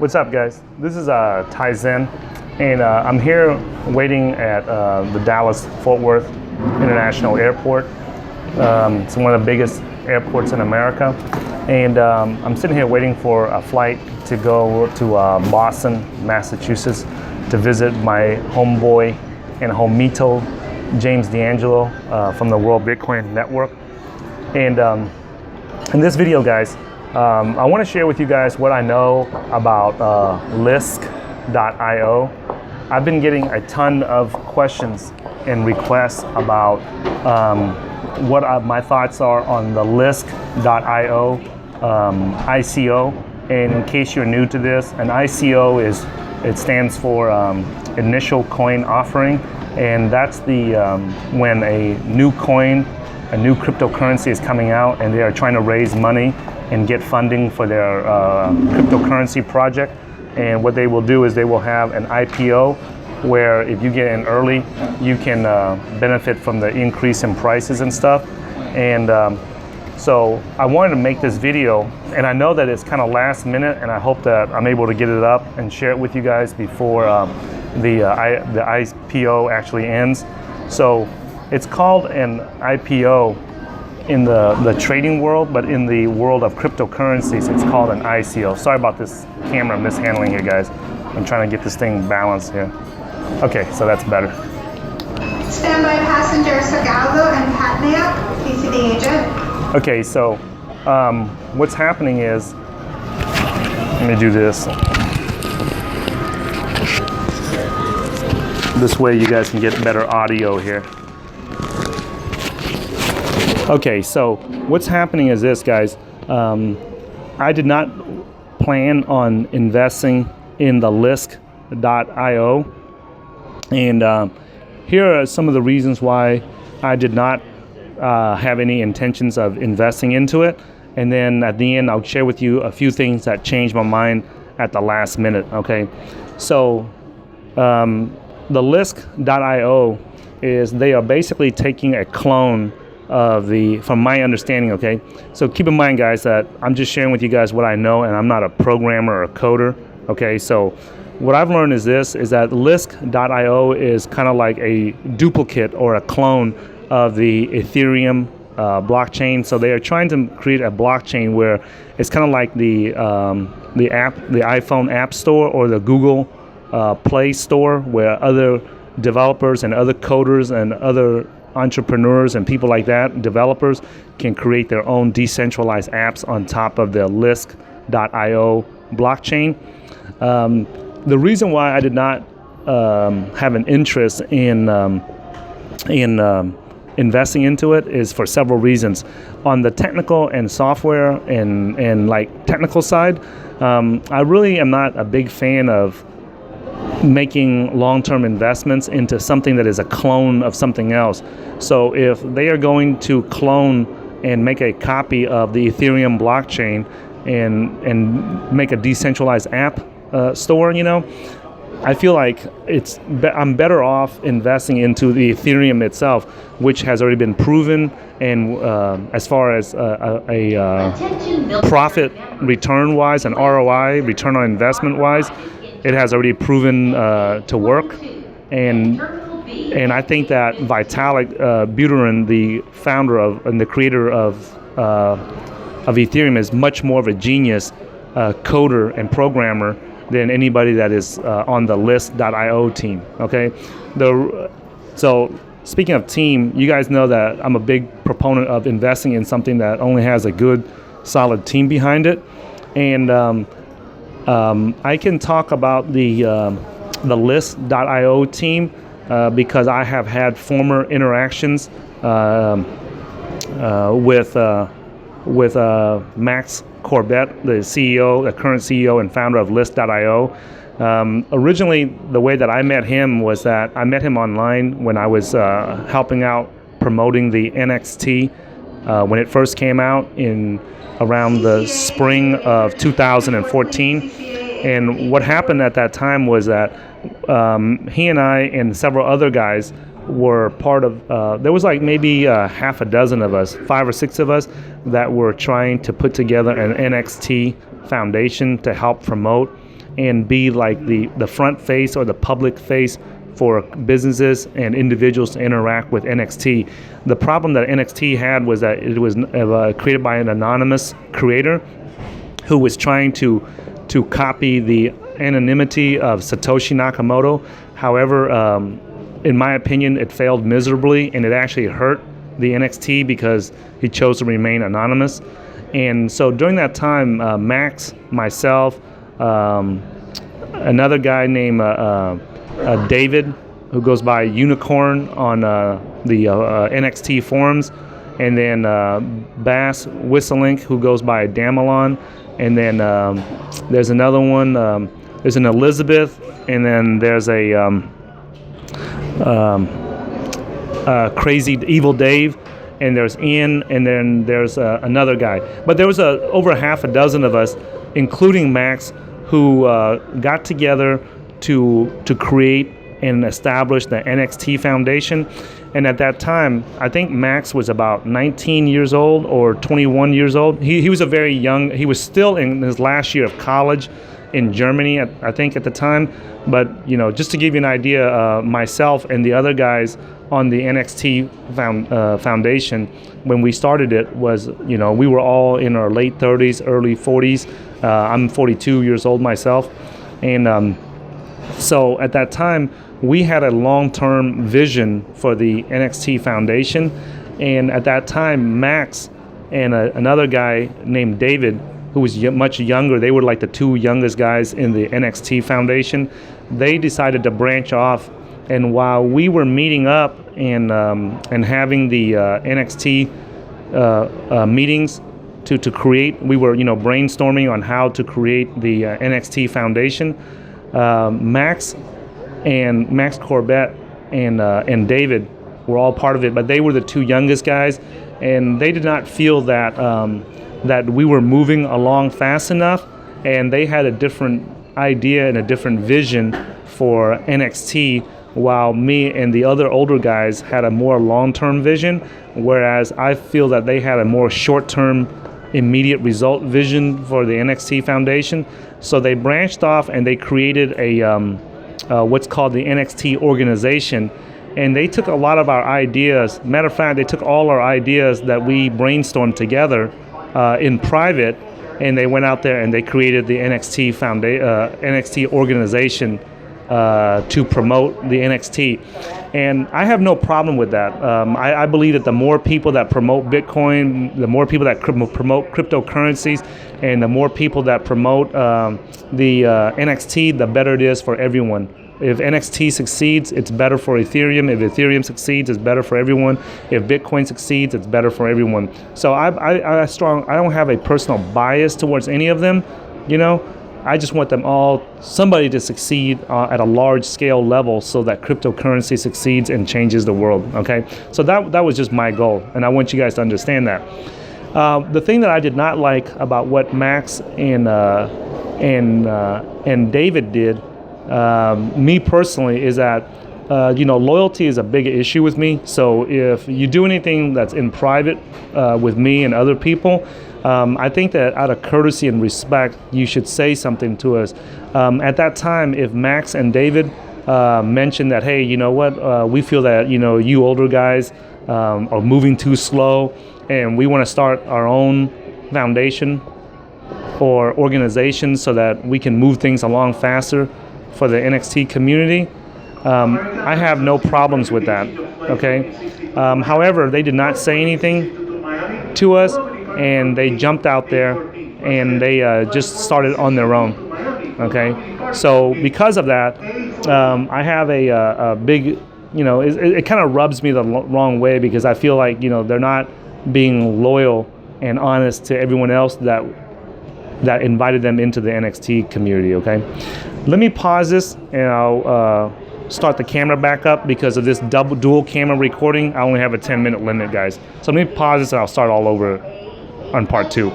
What's up, guys? This is Ty Zen, and I'm here waiting at the Dallas-Fort Worth International Airport. It's one of the biggest airports in America, and I'm sitting here waiting for a flight to go to Boston, Massachusetts, to visit my homeboy and homito, James D'Angelo, from the World Bitcoin Network. And in this video, guys, I want to share with you guys what I know about Lisk.io. I've been getting a ton of questions and requests about what my thoughts are on the Lisk.io ICO. And in case you're new to this, an ICO it stands for initial coin offering, and that's the when a new coin, a new cryptocurrency is coming out, and they are trying to raise money and get funding for their cryptocurrency project. And what they will do is they will have an IPO where if you get in early, you can benefit from the increase in prices and stuff. And so I wanted to make this video, and I know that it's kind of last minute, and I hope that I'm able to get it up and share it with you guys before the IPO actually ends. So it's called an IPO in the trading world, but in the world of cryptocurrencies, it's called an ICO. Sorry about this camera mishandling here, guys. I'm trying to get this thing balanced here. Okay, so that's better. Standby passenger Sagaldo and Patnaik, PCD agent. Okay, so what's happening is, let me do this. This way you guys can get better audio here. Okay, so what's happening is this, guys. I did not plan on investing in the Lisk.io, and here are some of the reasons why I did not have any intentions of investing into it. And then at the end, I'll share with you a few things that changed my mind at the last minute. Okay, so the Lisk.io they are basically taking a clone of from my understanding. Okay, so keep in mind, guys, that I'm just sharing with you guys what I know, and I'm not a programmer or a coder. Okay, so what I've learned is that Lisk.io is kind of like a duplicate or a clone of the Ethereum blockchain. So they are trying to create a blockchain where it's kind of like the iPhone App Store or the Google Play Store, where other developers and other coders and other entrepreneurs and people like that, developers, can create their own decentralized apps on top of the Lisk.io blockchain. The reason why I did not have an interest in investing into it is for several reasons. On the technical and software and like technical side, I really am not a big fan of making long-term investments into something that is a clone of something else. So if they are going to clone and make a copy of the Ethereum blockchain and make a decentralized app store, I feel like I'm better off investing into the Ethereum itself, which has already been proven, and as far as a profit return wise and ROI, return on investment wise, it has already proven to work. And I think that Vitalik Buterin, the founder and the creator of Ethereum, is much more of a genius coder and programmer than anybody that is on the Lisk.io team. Okay, so speaking of team, you guys know that I'm a big proponent of investing in something that only has a good, solid team behind it, and I can talk about the Lisk.io team because I have had former interactions with Max Corbett, the current CEO and founder of Lisk.io. Originally, the way that I met him was that I met him online when I was helping out promoting the NXT when it first came out in around the spring of 2014. And what happened at that time was that he and I and several other guys were part of, there was like maybe half a dozen of us, 5 or 6 of us, that were trying to put together an NXT foundation to help promote and be like the front face or the public face for businesses and individuals to interact with NXT. The problem that NXT had was that it was created by an anonymous creator who was trying to copy the anonymity of Satoshi Nakamoto. However, in my opinion, it failed miserably, and it actually hurt the NXT because he chose to remain anonymous. And so during that time, Max, myself, another guy named David, who goes by Unicorn on the NXT forums, and then Bass Whistlink, who goes by Damalon, and then there's another one, there's an Elizabeth, and then there's a Crazy Evil Dave, and there's Ian, and then there's another guy. But there was over half a dozen of us, including Max, who got together to create and establish the NXT Foundation. And at that time, I think Max was about 19 years old or 21 years old. He was a very young, he was still in his last year of college in Germany, I think, at the time. But, you know, just to give you an idea, myself and the other guys on the NXT Foundation, when we started it, was, you know, we were all in our late 30s, early 40s. I'm 42 years old myself. And so at that time, we had a long-term vision for the NXT Foundation. And at that time, Max and another guy named David, who was much younger, they were like the two youngest guys in the NXT Foundation, they decided to branch off. And while we were meeting up and having the NXT meetings to create, we were, you know, brainstorming on how to create the NXT Foundation. Max Corbett and David were all part of it, but they were the two youngest guys, and they did not feel that that we were moving along fast enough, and they had a different idea and a different vision for NXT, while me and the other older guys had a more long-term vision, whereas I feel that they had a more short-term, immediate result vision for the NXT Foundation. So they branched off and they created a what's called the NXT organization, and they took a lot of our ideas. Matter of fact, they took all our ideas that we brainstormed together in private, and they went out there and they created the NXT organization to promote the NXT. And I have no problem with that. I believe that the more people that promote Bitcoin, the more people that promote cryptocurrencies, and the more people that promote the NXT, the better it is for everyone. If NXT succeeds, it's better for Ethereum. If Ethereum succeeds, it's better for everyone. If Bitcoin succeeds, it's better for everyone. So I don't have a personal bias towards any of them, you know. I just want them all, somebody to succeed at a large scale level so that cryptocurrency succeeds and changes the world, okay? So that was just my goal, and I want you guys to understand that. The thing that I did not like about what Max and David did, me personally, is that you know, loyalty is a big issue with me. So if you do anything that's in private with me and other people, I think that out of courtesy and respect, you should say something to us. At that time, if Max and David mentioned that, hey, you know what, we feel that, you know, you older guys are moving too slow, and we want to start our own foundation or organization so that we can move things along faster for the NXT community, I have no problems with that, okay? However, they did not say anything to us, and they jumped out there and they just started on their own, okay? So because of that, I have a big, you know, it kind of rubs me the wrong way, because I feel like, you know, they're not being loyal and honest to everyone else that invited them into the NXT community, okay? Let me pause this and I'll start the camera back up. Because of this dual camera recording, I only have a 10-minute limit, guys. So let me pause this and I'll start all over on part 2.